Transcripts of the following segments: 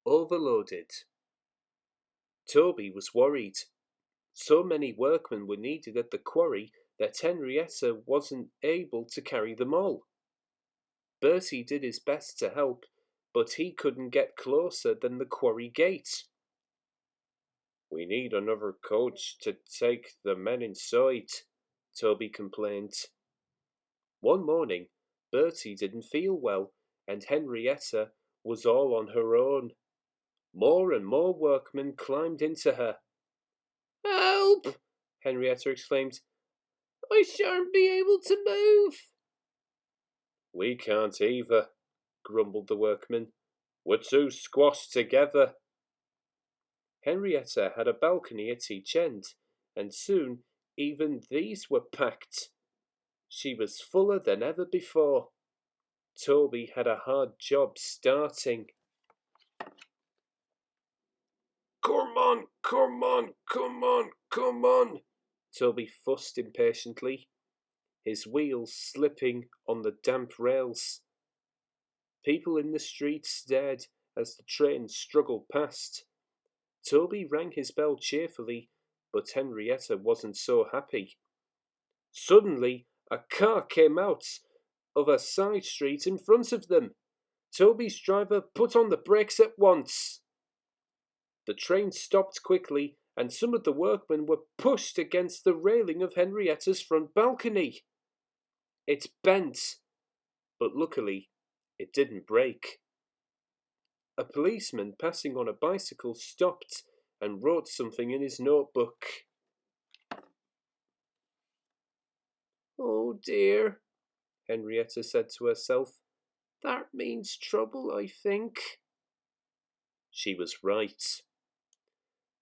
overloaded. Toby was worried. So many workmen were needed at the quarry that Henrietta wasn't able to carry them all. Bertie did his best to help, but he couldn't get closer than the quarry gate. "We need another coach to take the men inside," Toby complained. One morning, Bertie didn't feel well, and Henrietta was all on her own. More and more workmen climbed into her. "Help!" Henrietta exclaimed. "I shan't be able to move." "We can't either," grumbled the workmen. "We're too squashed together." Henrietta had a balcony at each end, and soon even these were packed. She was fuller than ever before. Toby had a hard job starting. "Come on, come on, come on, come on," Toby fussed impatiently, his wheels slipping on the damp rails. People in the street stared as the train struggled past. Toby rang his bell cheerfully, but Henrietta wasn't so happy. Suddenly, a car came out of a side street in front of them. Toby's driver put on the brakes at once. The train stopped quickly, and some of the workmen were pushed against the railing of Henrietta's front balcony. It bent, but luckily it didn't break. A policeman passing on a bicycle stopped and wrote something in his notebook. "Oh dear," Henrietta said to herself. "That means trouble, I think." She was right.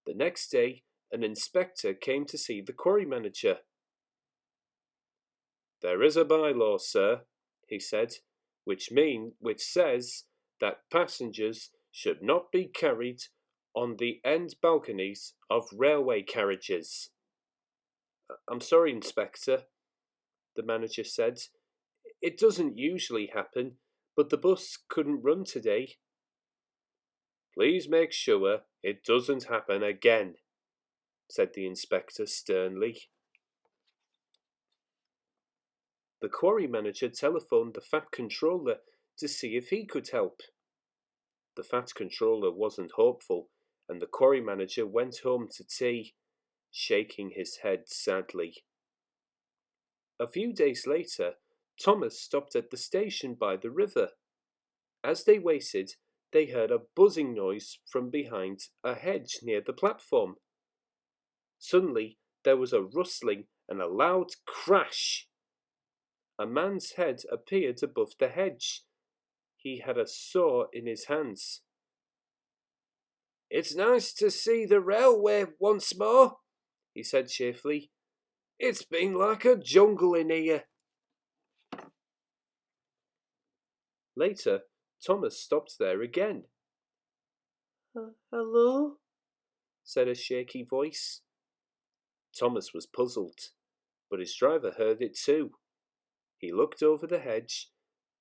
The next day, an inspector came to see the quarry manager. "There is a bylaw, sir," he said, which says that passengers should not be carried on the end balconies of railway carriages. "I'm sorry, Inspector," the manager said. "It doesn't usually happen, but the bus couldn't run today." "Please make sure it doesn't happen again," said the inspector sternly. The quarry manager telephoned the Fat Controller to see if he could help. The Fat Controller wasn't hopeful, and the quarry manager went home to tea, shaking his head sadly. A few days later, Thomas stopped at the station by the river. As they waited, they heard a buzzing noise from behind a hedge near the platform. Suddenly, there was a rustling and a loud crash. A man's head appeared above the hedge. He had a saw in his hands. "It's nice to see the railway once more," he said cheerfully. "It's been like a jungle in here." Later, Thomas stopped there again. "Hello?" said a shaky voice. Thomas was puzzled, but his driver heard it too. He looked over the hedge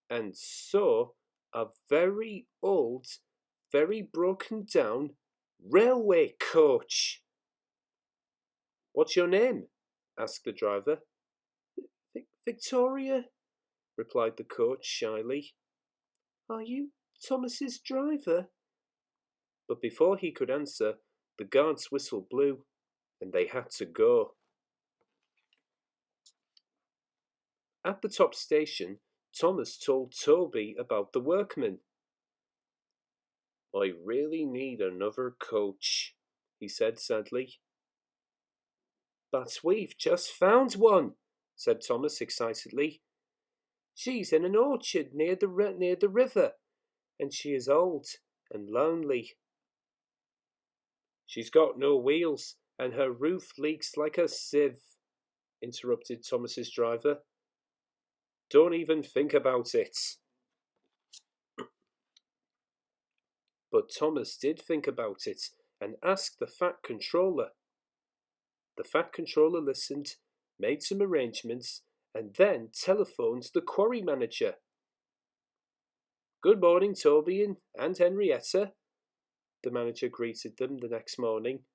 and saw a very old, very broken down railway coach. "What's your name?" asked the driver. "Victoria," replied the coach shyly. "Are you Thomas's driver?" But before he could answer, the guard's whistle blew, and they had to go. At the top station, Thomas told Toby about the workmen. "I really need another coach," he said sadly. "But we've just found one," said Thomas excitedly. "She's in an orchard near the river, and she is old and lonely." "She's got no wheels, and her roof leaks like a sieve," interrupted Thomas's driver. "Don't even think about it." But Thomas did think about it and asked the Fat Controller. The Fat Controller listened, made some arrangements, and then telephoned the quarry manager. "Good morning, Toby and Henrietta. the manager greeted them the next morning.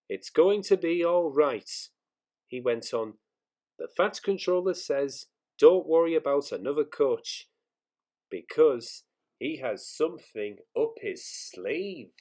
"It's going to be all right," he went on. "The Fat Controller says don't worry about another coach, because he has something up his sleeve."